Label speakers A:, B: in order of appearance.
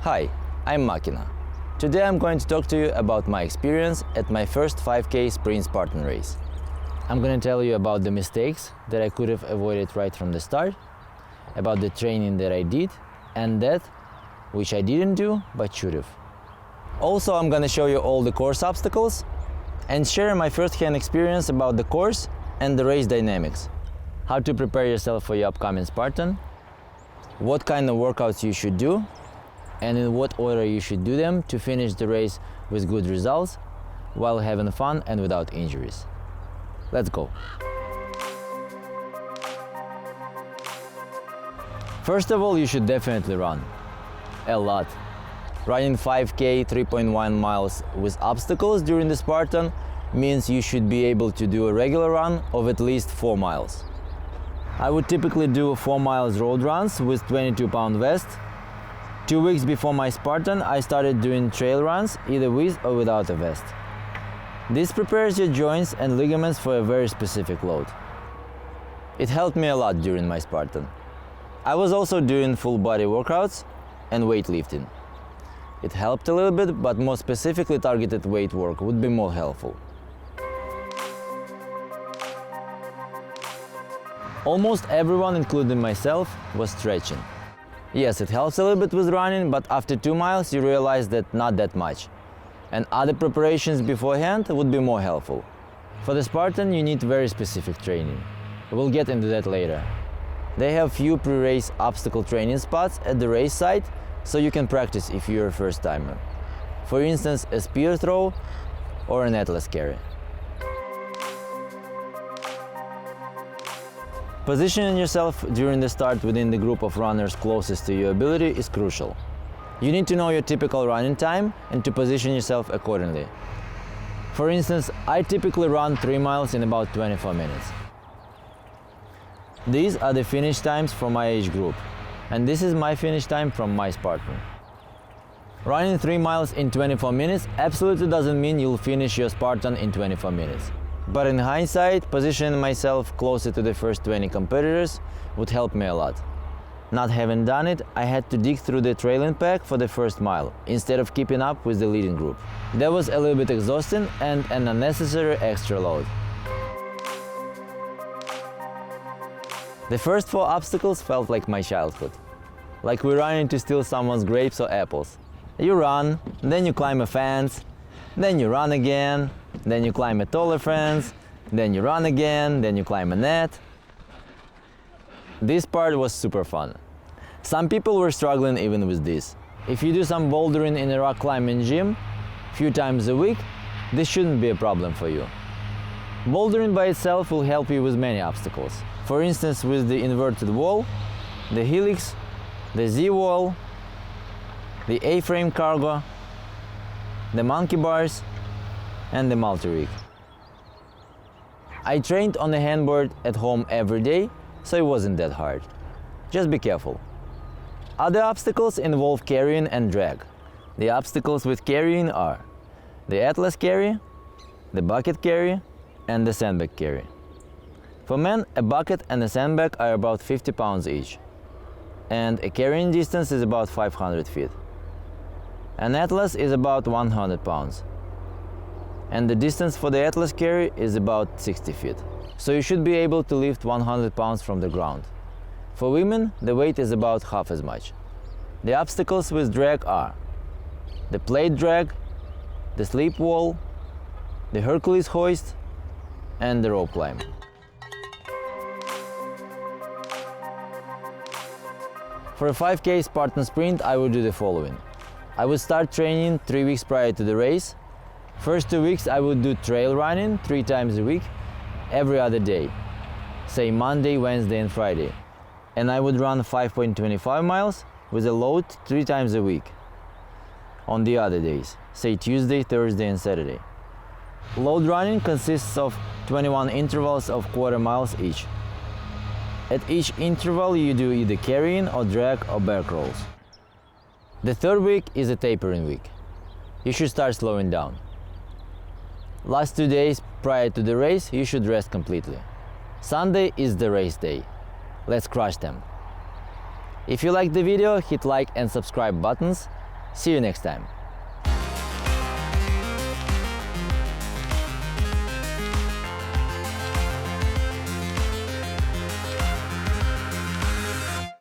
A: Hi, I'm Makina. Today I'm going to talk to you about my experience at my first 5K Sprint Spartan Race. I'm going to tell you about the mistakes that I could have avoided right from the start, about the training that I did, and that which I didn't do but should have. Also, I'm going to show you all the course obstacles and share my first-hand experience about the course and the race dynamics, how to prepare yourself for your upcoming Spartan, what kind of workouts you should do, and in what order you should do them to finish the race with good results while having fun and without injuries. Let's go! First of all, you should definitely run. A lot. Running 5K 3.1 miles with obstacles during the Spartan means you should be able to do a regular run of at least 4 miles. I would typically do 4 miles road runs with 22-pound vest. 2 weeks before my Spartan, I started doing trail runs either with or without a vest. This prepares your joints and ligaments for a very specific load. It helped me a lot during my Spartan. I was also doing full body workouts and weightlifting. It helped a little bit, but more specifically targeted weight work would be more helpful. Almost everyone, including myself, was stretching. Yes, it helps a little bit with running, but after 2 miles you realize that not that much. And other preparations beforehand would be more helpful. For the Spartan you need very specific training. We'll get into that later. They have few pre-race obstacle training spots at the race site, so you can practice if you're a first-timer. For instance, a spear throw or an atlas carry. Positioning yourself during the start within the group of runners closest to your ability is crucial. You need to know your typical running time and to position yourself accordingly. For instance, I typically run 3 miles in about 24 minutes. These are the finish times for my age group, and this is my finish time from my Spartan. Running 3 miles in 24 minutes absolutely doesn't mean you'll finish your Spartan in 24 minutes. But in hindsight, positioning myself closer to the first 20 competitors would help me a lot. Not having done it, I had to dig through the trailing pack for the first mile, instead of keeping up with the leading group. That was a little bit exhausting and an unnecessary extra load. The first 4 obstacles felt like my childhood. Like we're running to steal someone's grapes or apples. You run, then you climb a fence, then you run again, then you climb a taller fence, then you run again, then you climb a net. This part was super fun. Some people were struggling even with this. If you do some bouldering in a rock climbing gym a few times a week, this shouldn't be a problem for you. Bouldering by itself will help you with many obstacles. For instance, with the inverted wall, the helix, the Z-wall, the A-frame cargo, the monkey bars, and the multi-rig. I trained on a handboard at home every day, so it wasn't that hard. Just be careful. Other obstacles involve carrying and drag. The obstacles with carrying are the atlas carry, the bucket carry, and the sandbag carry. For men, a bucket and a sandbag are about 50 pounds each, and a carrying distance is about 500 feet. An atlas is about 100 pounds. And the distance for the atlas carry is about 60 feet. So you should be able to lift 100 pounds from the ground. For women, the weight is about half as much. The obstacles with drag are the plate drag, the sleep wall, the Hercules hoist, and the rope climb. For a 5K Spartan sprint, I would do the following. I would start training 3 weeks prior to the race. First 2 weeks I would do trail running 3 times a week, every other day, say Monday, Wednesday and Friday. And I would run 5.25 miles with a load 3 times a week on the other days, say Tuesday, Thursday and Saturday. Load running consists of 21 intervals of quarter miles each. At each interval you do either carrying or drag or back rolls. The 3rd week is a tapering week. You should start slowing down. Last 2 days prior to the race, you should rest completely. Sunday is the race day. Let's crush them. If you liked the video, hit like and subscribe buttons See you next time.